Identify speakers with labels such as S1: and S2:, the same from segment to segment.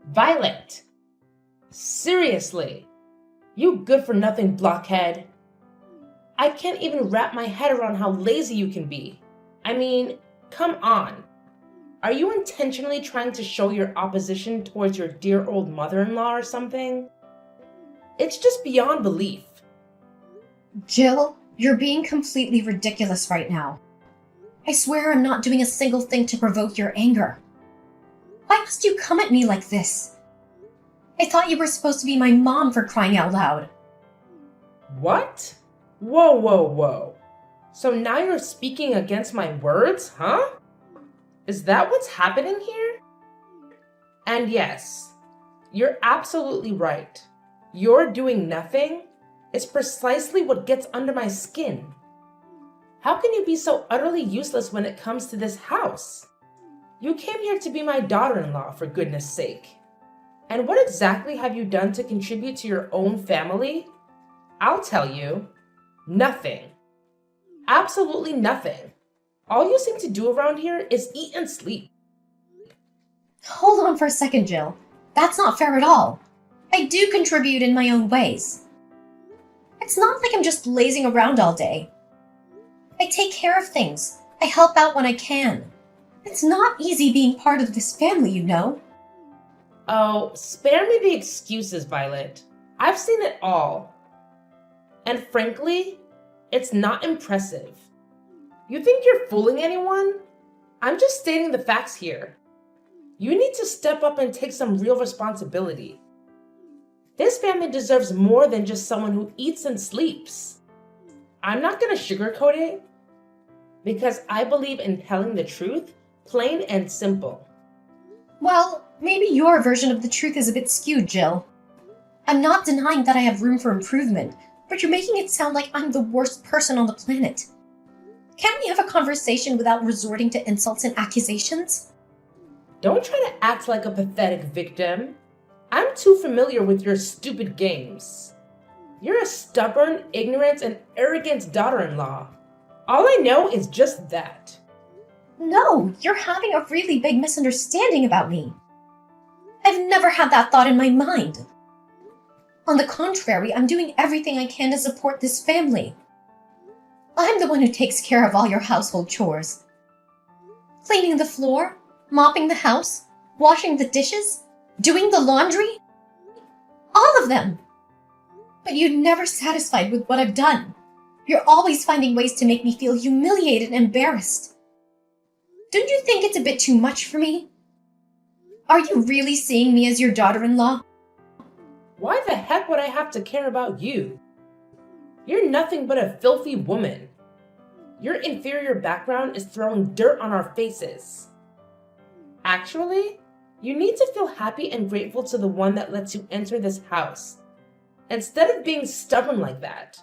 S1: Violet! Seriously! You good-for-nothing blockhead! I can't even wrap my head around how lazy you can be. I mean, come on. Are you intentionally trying to show your opposition towards your dear old mother-in-law or something? It's just beyond belief.
S2: Jill, you're being completely ridiculous right now. I swear I'm not doing a single thing to provoke your anger. Why must you come at me like this? I thought you were supposed to be my mom, for crying out loud.
S1: What? Whoa, whoa, whoa. So now you're speaking against my words, huh? Is that what's happening here? And yes, you're absolutely right. Your doing nothing is precisely what gets under my skin. How can you be so utterly useless when it comes to this house? You came here to be my daughter-in-law, for goodness sake. And what exactly have you done to contribute to your own family? I'll tell you, nothing. Absolutely nothing. All you seem to do around here is eat and sleep.
S2: Hold on for a second, Jill. That's not fair at all. I do contribute in my own ways. It's not like I'm just lazing around all day. I take care of things. I help out when I can. It's not easy being part of this family, you know.
S1: Oh, spare me the excuses, Violet. I've seen it all. And frankly, it's not impressive. You think you're fooling anyone? I'm just stating the facts here. You need to step up and take some real responsibility. This family deserves more than just someone who eats and sleeps. I'm not going to sugarcoat it, because I believe in telling the truth, plain and simple.
S2: Well, maybe your version of the truth is a bit skewed, Jill. I'm not denying that I have room for improvement, but you're making it sound like I'm the worst person on the planet. Can't we have a conversation without resorting to insults and accusations?
S1: Don't try to act like a pathetic victim. I'm too familiar with your stupid games. You're a stubborn, ignorant, and arrogant daughter-in-law. All I know is just that.
S2: No, you're having a really big misunderstanding about me. I've never had that thought in my mind. On the contrary, I'm doing everything I can to support this family. I'm the one who takes care of all your household chores. Cleaning the floor, mopping the house, washing the dishes, doing the laundry. All of them. But you're never satisfied with what I've done. You're always finding ways to make me feel humiliated and embarrassed. Don't you think it's a bit too much for me? Are you really seeing me as your daughter-in-law?
S1: Why the heck would I have to care about you? You're nothing but a filthy woman. Your inferior background is throwing dirt on our faces. Actually, you need to feel happy and grateful to the one that lets you enter this house, instead of being stubborn like that.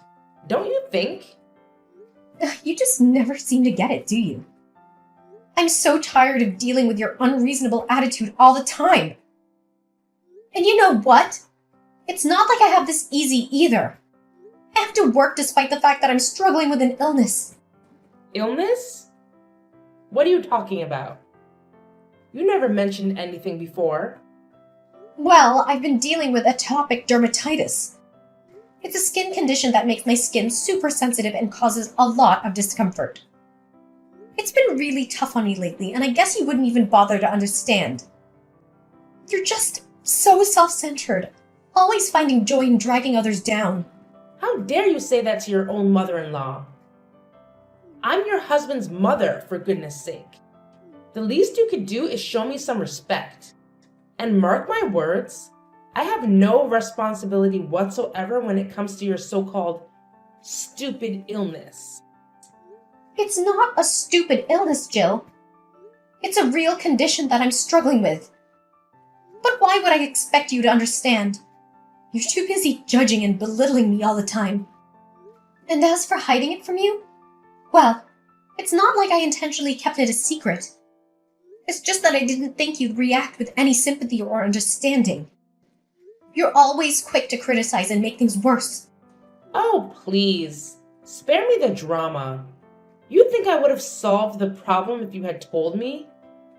S1: Don't you think?
S2: You just never seem to get it, do you? I'm so tired of dealing with your unreasonable attitude all the time. And you know what? It's not like I have this easy either. I have to work despite the fact that I'm struggling with an illness.
S1: Illness? What are you talking about? You never mentioned anything before.
S2: Well, I've been dealing with atopic dermatitis. It's a skin condition that makes my skin super sensitive and causes a lot of discomfort. It's been really tough on me lately, and I guess you wouldn't even bother to understand. You're just so self-centered, always finding joy in dragging others down.
S1: How dare you say that to your own mother-in-law? I'm your husband's mother, for goodness sake. The least you could do is show me some respect. And mark my words, I have no responsibility whatsoever when it comes to your so-called stupid illness.
S2: It's not a stupid illness, Jill. It's a real condition that I'm struggling with. But why would I expect you to understand? You're too busy judging and belittling me all the time. And as for hiding it from you, well, it's not like I intentionally kept it a secret. It's just that I didn't think you'd react with any sympathy or understanding. You're always quick to criticize and make things worse.
S1: Oh, please. Spare me the drama. You think I would have solved the problem if you had told me?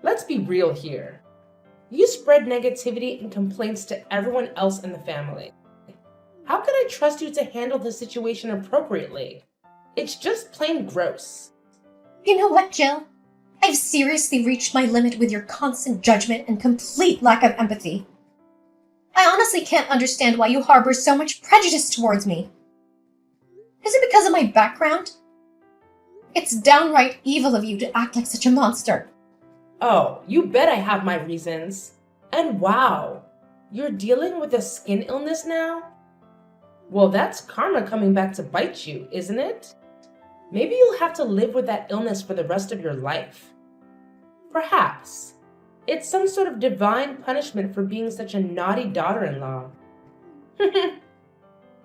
S1: Let's be real here. You spread negativity and complaints to everyone else in the family. How can I trust you to handle the situation appropriately? It's just plain gross.
S2: You know what, Jill? I've seriously reached my limit with your constant judgment and complete lack of empathy. I honestly can't understand why you harbor so much prejudice towards me. Is it because of my background? It's downright evil of you to act like such a monster.
S1: Oh, you bet I have my reasons. And wow, you're dealing with a skin illness now? Well, that's karma coming back to bite you, isn't it? Maybe you'll have to live with that illness for the rest of your life. Perhaps. It's some sort of divine punishment for being such a naughty daughter-in-law.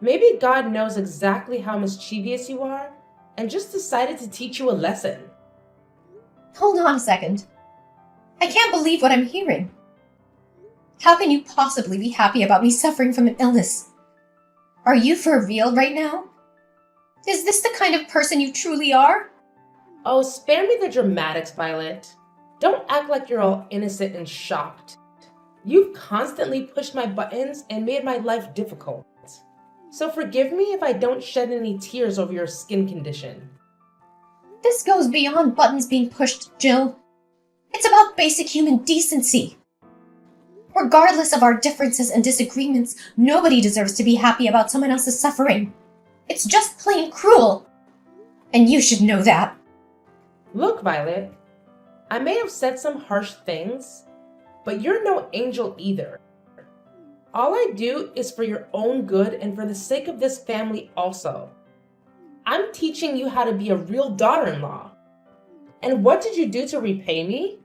S1: Maybe God knows exactly how mischievous you are and just decided to teach you a lesson.
S2: Hold on a second. I can't believe what I'm hearing. How can you possibly be happy about me suffering from an illness? Are you for real right now? Is this the kind of person you truly are?
S1: Oh, spare me the dramatics, Violet. Don't act like you're all innocent and shocked. You've constantly pushed my buttons and made my life difficult. So forgive me if I don't shed any tears over your skin condition.
S2: This goes beyond buttons being pushed, Jill. It's about basic human decency. Regardless of our differences and disagreements, nobody deserves to be happy about someone else's suffering. It's just plain cruel. And you should know that.
S1: Look, Violet, I may have said some harsh things, but you're no angel either. All I do is for your own good and for the sake of this family also. I'm teaching you how to be a real daughter-in-law. And what did you do to repay me?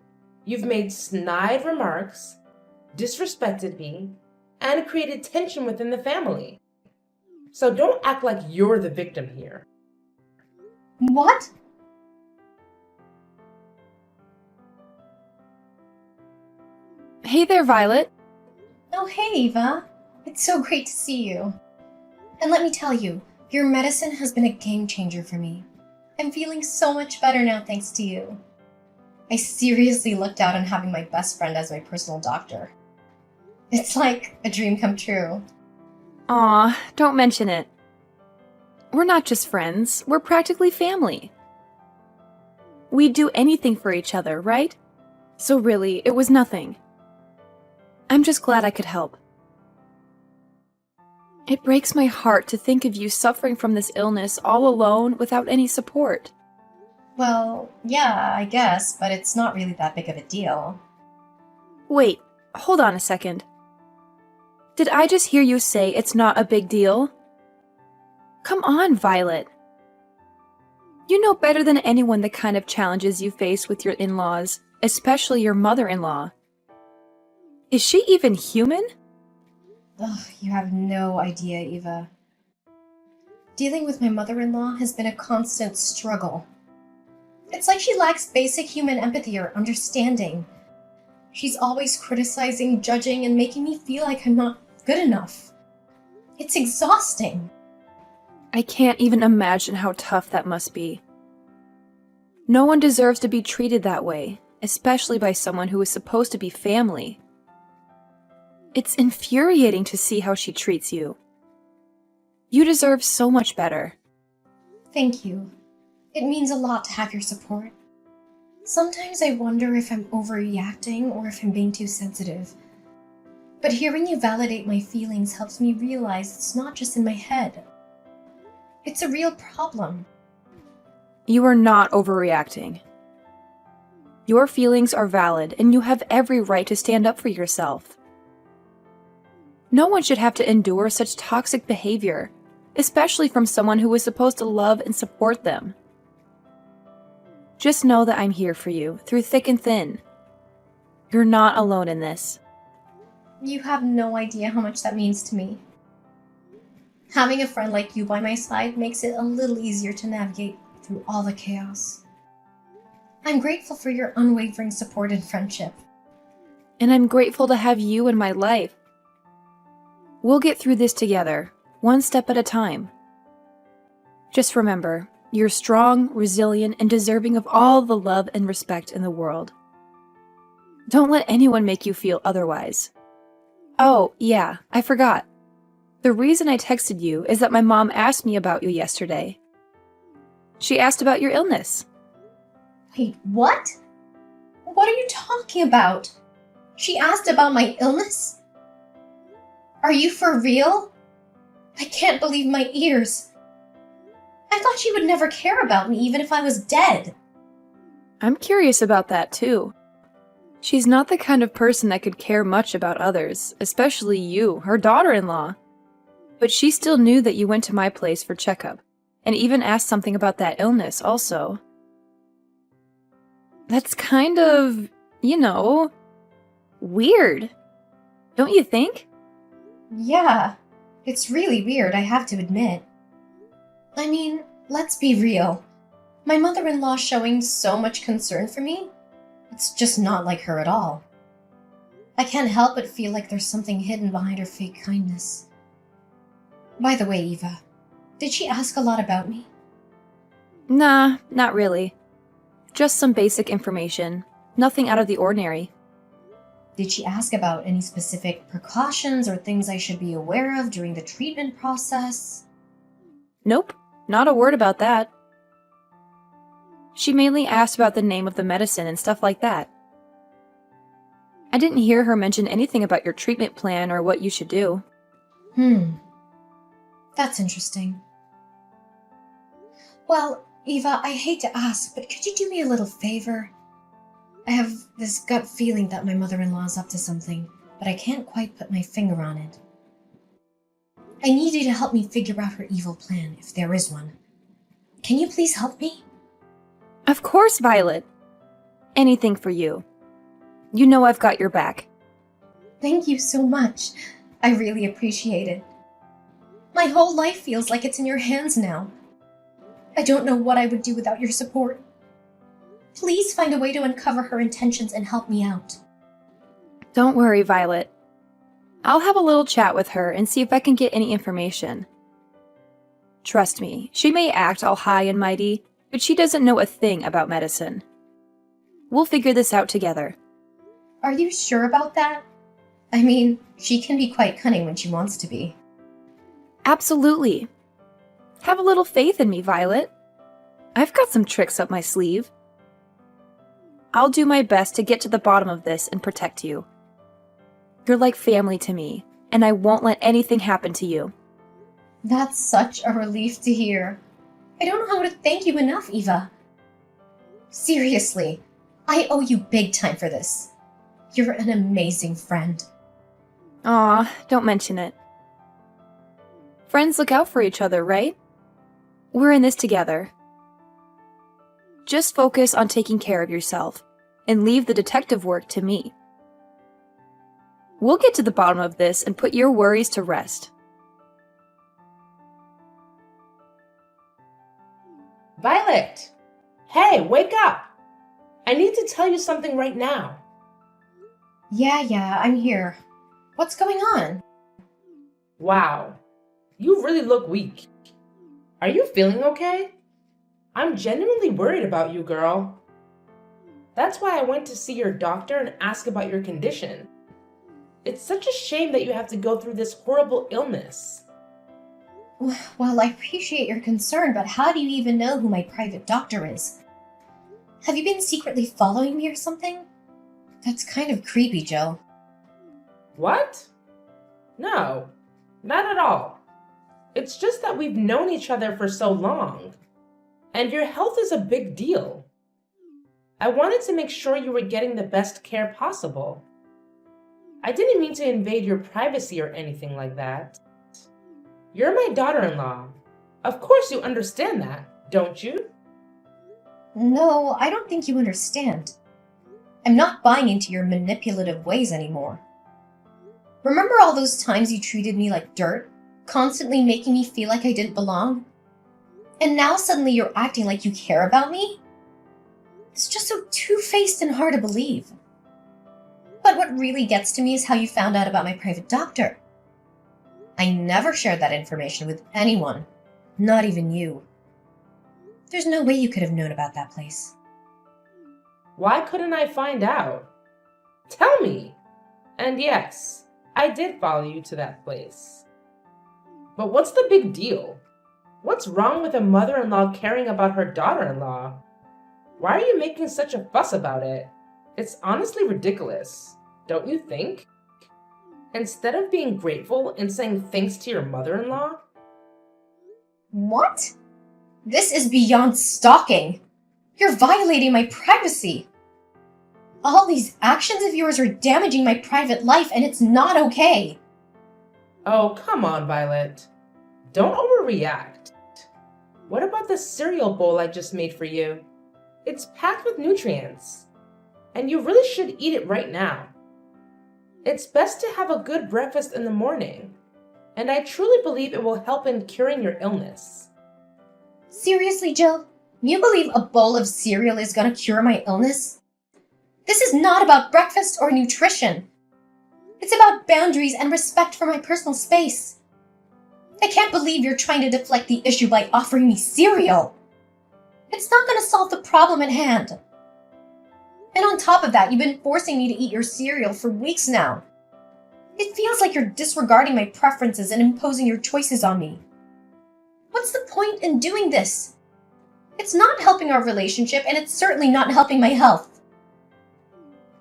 S1: You've made snide remarks, disrespected me, and created tension within the family. So don't act like you're the victim here.
S2: What?
S3: Hey there, Violet.
S2: Oh, hey, Eva. It's so great to see you. And let me tell you, your medicine has been a game changer for me. I'm feeling so much better now thanks to you. I seriously looked out on having my best friend as my personal doctor. It's like a dream come true.
S3: Aw, don't mention it. We're not just friends, we're practically family. We'd do anything for each other, right? So really, it was nothing. I'm just glad I could help. It breaks my heart to think of you suffering from this illness all alone without any support.
S2: Well, yeah, I guess, but it's not really that big of a deal.
S3: Wait, hold on a second. Did I just hear you say it's not a big deal? Come on, Violet. You know better than anyone the kind of challenges you face with your in-laws, especially your mother-in-law. Is she even human?
S2: Ugh, you have no idea, Eva. Dealing with my mother-in-law has been a constant struggle. It's like she lacks basic human empathy or understanding. She's always criticizing, judging, and making me feel like I'm not good enough. It's exhausting.
S3: I can't even imagine how tough that must be. No one deserves to be treated that way, especially by someone who is supposed to be family. It's infuriating to see how she treats you. You deserve so much better.
S2: Thank you. It means a lot to have your support. Sometimes I wonder if I'm overreacting or if I'm being too sensitive. But hearing you validate my feelings helps me realize it's not just in my head. It's a real problem.
S3: You are not overreacting. Your feelings are valid, and you have every right to stand up for yourself. No one should have to endure such toxic behavior, especially from someone who is supposed to love and support them. Just know that I'm here for you, through thick and thin. You're not alone in this.
S2: You have no idea how much that means to me. Having a friend like you by my side makes it a little easier to navigate through all the chaos. I'm grateful for your unwavering support and friendship.
S3: And I'm grateful to have you in my life. We'll get through this together, one step at a time. Just remember, you're strong, resilient, and deserving of all the love and respect in the world. Don't let anyone make you feel otherwise. Oh, yeah, I forgot. The reason I texted you is that my mom asked me about you yesterday. She asked about your illness.
S2: Wait, what? What are you talking about? She asked about my illness? Are you for real? I can't believe my ears. I thought she would never care about me even if I was dead.
S3: I'm curious about that too. She's not the kind of person that could care much about others, especially you, her daughter-in-law. But she still knew that you went to my place for checkup, and even asked something about that illness also. That's kind of, weird. Don't you think?
S2: Yeah, it's really weird, I have to admit. I mean, let's be real. My mother-in-law showing so much concern for me? It's just not like her at all. I can't help but feel like there's something hidden behind her fake kindness. By the way, Eva, did she ask a lot about me?
S3: Nah, not really. Just some basic information. Nothing out of the ordinary.
S2: Did she ask about any specific precautions or things I should be aware of during the treatment process?
S3: Nope, not a word about that. She mainly asked about the name of the medicine and stuff like that. I didn't hear her mention anything about your treatment plan or what you should do.
S2: That's interesting. Well, Eva, I hate to ask, but could you do me a little favor? I have this gut feeling that my mother-in-law is up to something, but I can't quite put my finger on it. I need you to help me figure out her evil plan, if there is one. Can you please help me?
S3: Of course, Violet. Anything for you. You know I've got your back.
S2: Thank you so much. I really appreciate it. My whole life feels like it's in your hands now. I don't know what I would do without your support. Please find a way to uncover her intentions and help me out.
S3: Don't worry, Violet. I'll have a little chat with her and see if I can get any information. Trust me, she may act all high and mighty, but she doesn't know a thing about medicine. We'll figure this out together.
S2: Are you sure about that? I mean, she can be quite cunning when she wants to be.
S3: Absolutely. Have a little faith in me, Violet. I've got some tricks up my sleeve. I'll do my best to get to the bottom of this and protect you. You're like family to me, and I won't let anything happen to you.
S2: That's such a relief to hear. I don't know how to thank you enough, Eva. Seriously, I owe you big time for this. You're an amazing friend.
S3: Aw, don't mention it. Friends look out for each other, right? We're in this together. Just focus on taking care of yourself, and leave the detective work to me. We'll get to the bottom of this and put your worries to rest.
S1: Violet! Hey, wake up! I need to tell you something right now.
S2: Yeah, I'm here. What's going on?
S1: Wow, you really look weak. Are you feeling okay? I'm genuinely worried about you, girl. That's why I went to see your doctor and ask about your condition. It's such a shame that you have to go through this horrible illness.
S2: Well, I appreciate your concern, but how do you even know who my private doctor is? Have you been secretly following me or something? That's kind of creepy, Joe.
S1: What? No, not at all. It's just that we've known each other for so long, and your health is a big deal. I wanted to make sure you were getting the best care possible. I didn't mean to invade your privacy or anything like that. You're my daughter-in-law. Of course you understand that, don't you?
S2: No, I don't think you understand. I'm not buying into your manipulative ways anymore. Remember all those times you treated me like dirt, constantly making me feel like I didn't belong? And now suddenly you're acting like you care about me? It's just so two-faced and hard to believe. But what really gets to me is how you found out about my private doctor. I never shared that information with anyone, not even you. There's no way you could have known about that place.
S1: Why couldn't I find out? Tell me. And yes, I did follow you to that place. But what's the big deal? What's wrong with a mother-in-law caring about her daughter-in-law? Why are you making such a fuss about it? It's honestly ridiculous, don't you think? Instead of being grateful and saying thanks to your mother-in-law?
S2: What? This is beyond stalking. You're violating my privacy. All these actions of yours are damaging my private life, and it's not okay.
S1: Oh, come on, Violet. Don't overreact. What about the cereal bowl I just made for you? It's packed with nutrients, and you really should eat it right now. It's best to have a good breakfast in the morning, and I truly believe it will help in curing your illness.
S2: Seriously, Jill? You believe a bowl of cereal is gonna cure my illness? This is not about breakfast or nutrition. It's about boundaries and respect for my personal space. I can't believe you're trying to deflect the issue by offering me cereal. It's not gonna solve the problem at hand. And on top of that, you've been forcing me to eat your cereal for weeks now. It feels like you're disregarding my preferences and imposing your choices on me. What's the point in doing this? It's not helping our relationship, and it's certainly not helping my health.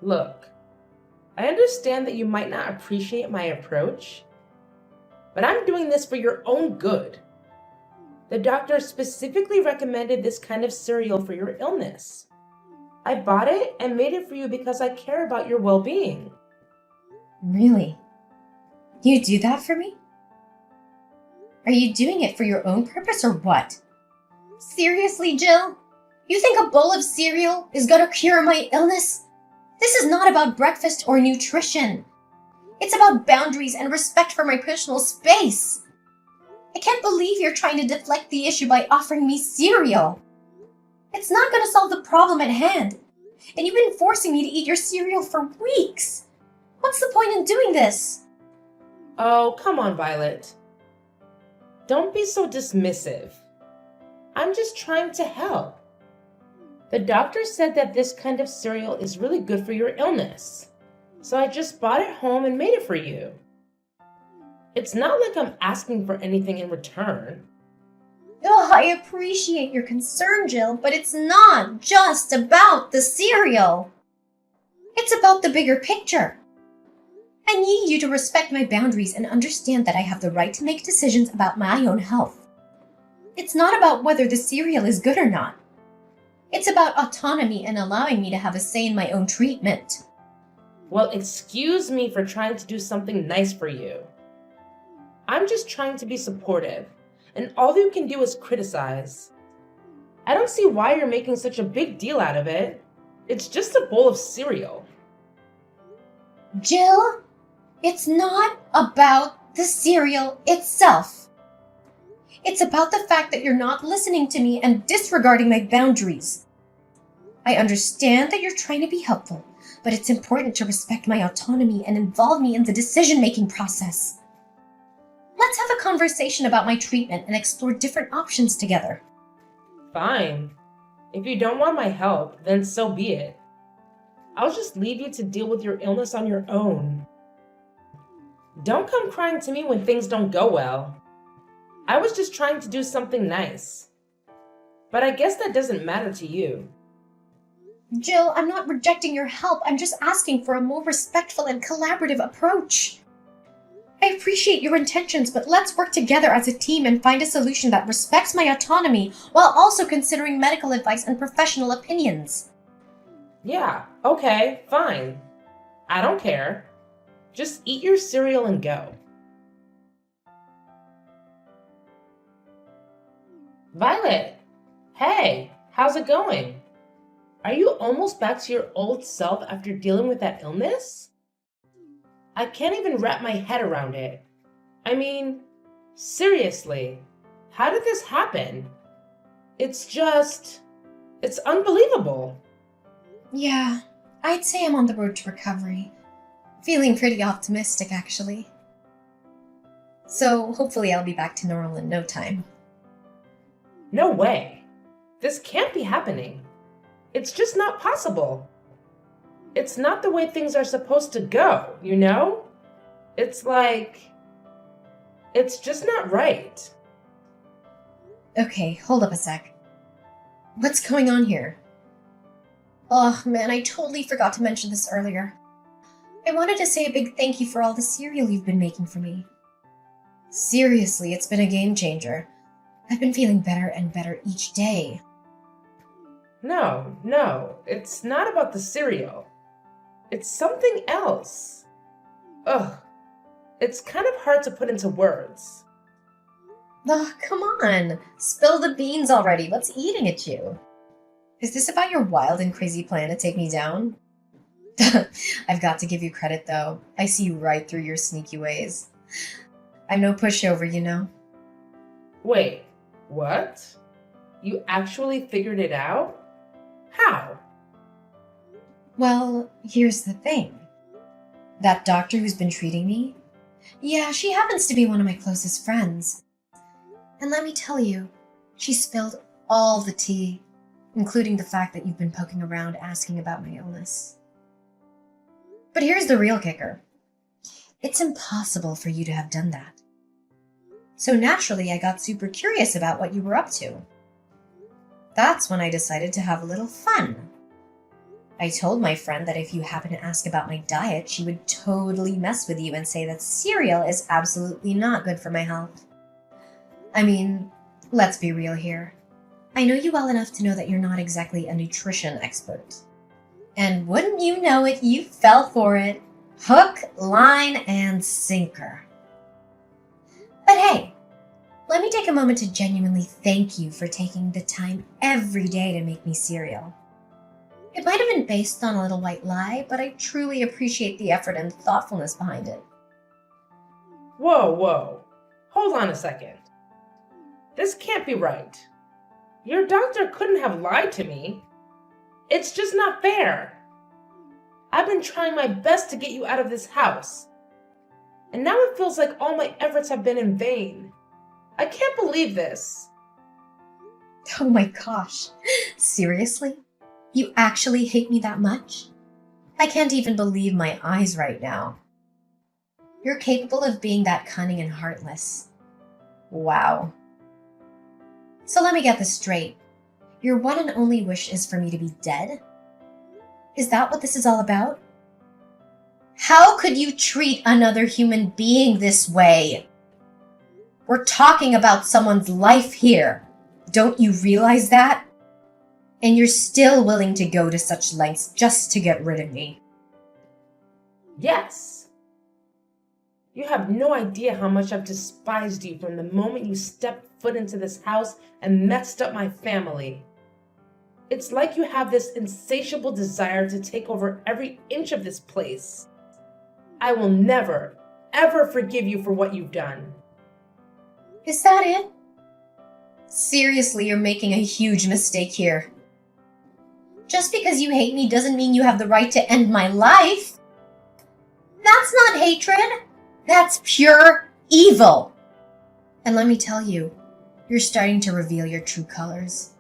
S1: Look, I understand that you might not appreciate my approach, but I'm doing this for your own good. The doctor specifically recommended this kind of cereal for your illness. I bought it and made it for you because I care about your well-being.
S2: Really? You do that for me? Are you doing it for your own purpose or what? Seriously, Jill? You think a bowl of cereal is gonna cure my illness? This is not about breakfast or nutrition. It's about boundaries and respect for my personal space. I can't believe you're trying to deflect the issue by offering me cereal. It's not gonna solve the problem at hand. And you've been forcing me to eat your cereal for weeks. What's the point in doing this?
S1: Oh, come on, Violet. Don't be so dismissive. I'm just trying to help. The doctor said that this kind of cereal is really good for your illness, so I just bought it home and made it for you. It's not like I'm asking for anything in return.
S2: Oh, I appreciate your concern, Jill, but it's not just about the cereal. It's about the bigger picture. I need you to respect my boundaries and understand that I have the right to make decisions about my own health. It's not about whether the cereal is good or not. It's about autonomy and allowing me to have a say in my own treatment.
S1: Well, excuse me for trying to do something nice for you. I'm just trying to be supportive, and all you can do is criticize. I don't see why you're making such a big deal out of it. It's just a bowl of cereal.
S2: Jill, it's not about the cereal itself. It's about the fact that you're not listening to me and disregarding my boundaries. I understand that you're trying to be helpful, but it's important to respect my autonomy and involve me in the decision-making process. Let's have a conversation about my treatment and explore different options together.
S1: Fine. If you don't want my help, then so be it. I'll just leave you to deal with your illness on your own. Don't come crying to me when things don't go well. I was just trying to do something nice. But I guess that doesn't matter to you.
S2: Jill, I'm not rejecting your help. I'm just asking for a more respectful and collaborative approach. I appreciate your intentions, but let's work together as a team and find a solution that respects my autonomy while also considering medical advice and professional opinions.
S1: Yeah, okay, fine. I don't care. Just eat your cereal and go. Violet! Hey, how's it going? Are you almost back to your old self after dealing with that illness? I can't even wrap my head around it. I mean, seriously, how did this happen? It's unbelievable.
S2: Yeah, I'd say I'm on the road to recovery. Feeling pretty optimistic, actually. So hopefully I'll be back to normal in no time.
S1: No way. This can't be happening. It's just not possible. It's not the way things are supposed to go, you know? It's like, it's just not right.
S2: Okay, hold up a sec. What's going on here? Oh man, I totally forgot to mention this earlier. I wanted to say a big thank you for all the cereal you've been making for me. Seriously, it's been a game changer. I've been feeling better and better each day.
S1: No, it's not about the cereal. It's something else. Ugh, it's kind of hard to put into words.
S2: Oh, come on. Spill the beans already. What's eating at you? Is this about your wild and crazy plan to take me down? I've got to give you credit, though. I see right through your sneaky ways. I'm no pushover, you know?
S1: Wait, what? You actually figured it out? How?
S2: Well, here's the thing. That doctor who's been treating me? Yeah, she happens to be one of my closest friends. And let me tell you, she spilled all the tea, including the fact that you've been poking around asking about my illness. But here's the real kicker. It's impossible for you to have done that. So naturally, I got super curious about what you were up to. That's when I decided to have a little fun. I told my friend that if you happen to ask about my diet, she would totally mess with you and say that cereal is absolutely not good for my health. I mean, let's be real here. I know you well enough to know that you're not exactly a nutrition expert. And wouldn't you know it, you fell for it. Hook, line, and sinker. But hey, let me take a moment to genuinely thank you for taking the time every day to make me cereal. It might have been based on a little white lie, but I truly appreciate the effort and thoughtfulness behind it.
S1: Whoa. Hold on a second. This can't be right. Your doctor couldn't have lied to me. It's just not fair. I've been trying my best to get you out of this house. And now it feels like all my efforts have been in vain. I can't believe this.
S2: Oh my gosh. Seriously? You actually hate me that much? I can't even believe my eyes right now. You're capable of being that cunning and heartless. Wow. So let me get this straight. Your one and only wish is for me to be dead? Is that what this is all about? How could you treat another human being this way? We're talking about someone's life here. Don't you realize that? And you're still willing to go to such lengths just to get rid of me.
S1: Yes. You have no idea how much I've despised you from the moment you stepped foot into this house and messed up my family. It's like you have this insatiable desire to take over every inch of this place. I will never, ever forgive you for what you've done.
S2: Is that it? Seriously, you're making a huge mistake here. Just because you hate me doesn't mean you have the right to end my life. That's not hatred. That's pure evil. And let me tell you, you're starting to reveal your true colors.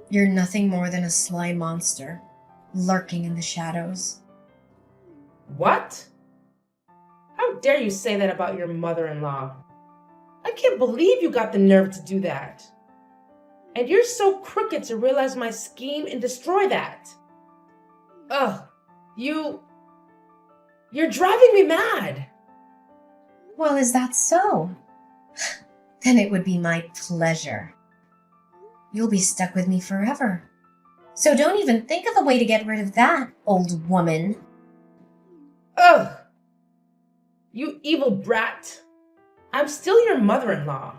S2: You're nothing more than a sly monster, lurking in the shadows.
S1: What? How dare you say that about your mother-in-law? I can't believe you got the nerve to do that. And you're so crooked to realize my scheme and destroy that. Ugh, you're driving me mad.
S2: Well, is that so? Then it would be my pleasure. You'll be stuck with me forever. So don't even think of a way to get rid of that, old woman.
S1: Ugh! You evil brat. I'm still your mother-in-law.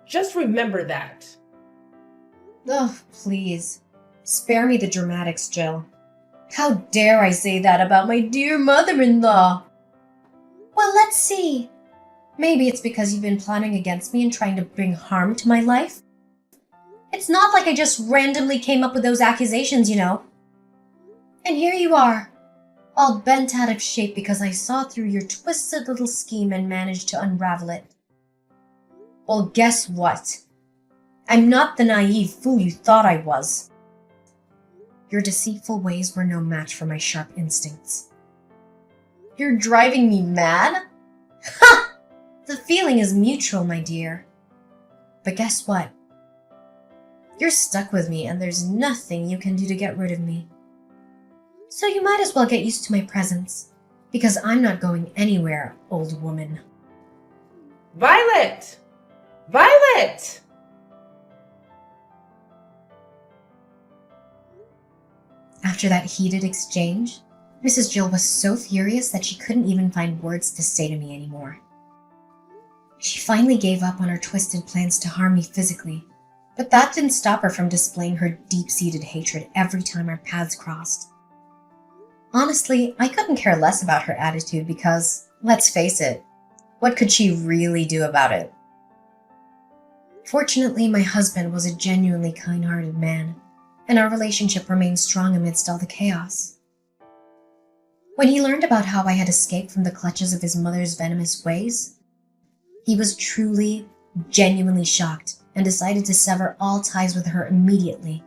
S1: Just remember that.
S2: Oh, please. Spare me the dramatics, Jill. How dare I say that about my dear mother-in-law? Well, let's see. Maybe it's because you've been plotting against me and trying to bring harm to my life. It's not like I just randomly came up with those accusations, you know. And here you are, all bent out of shape because I saw through your twisted little scheme and managed to unravel it. Well, guess what? I'm not the naive fool you thought I was. Your deceitful ways were no match for my sharp instincts. You're driving me mad? Ha! The feeling is mutual, my dear. But guess what? You're stuck with me and there's nothing you can do to get rid of me. So you might as well get used to my presence, because I'm not going anywhere, old woman.
S1: Violet! Violet!
S2: After that heated exchange, Mrs. Jill was so furious that she couldn't even find words to say to me anymore. She finally gave up on her twisted plans to harm me physically, but that didn't stop her from displaying her deep-seated hatred every time our paths crossed. Honestly, I couldn't care less about her attitude because, let's face it, what could she really do about it? Fortunately, my husband was a genuinely kind-hearted man, and our relationship remained strong amidst all the chaos. When he learned about how I had escaped from the clutches of his mother's venomous ways, he was truly, genuinely shocked and decided to sever all ties with her immediately.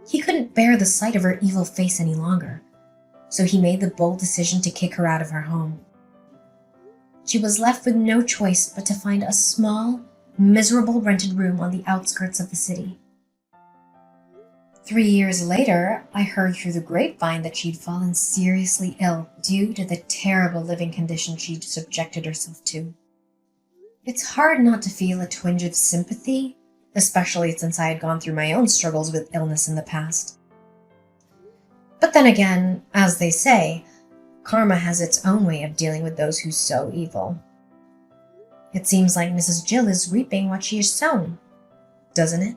S2: He couldn't bear the sight of her evil face any longer, so he made the bold decision to kick her out of her home. She was left with no choice but to find a small, miserable rented room on the outskirts of the city. 3 years later, I heard through the grapevine that she'd fallen seriously ill due to the terrible living conditions she'd subjected herself to. It's hard not to feel a twinge of sympathy, especially since I had gone through my own struggles with illness in the past. But then again, as they say, karma has its own way of dealing with those who sow evil. It seems like Mrs. Jill is reaping what she has sown, doesn't it?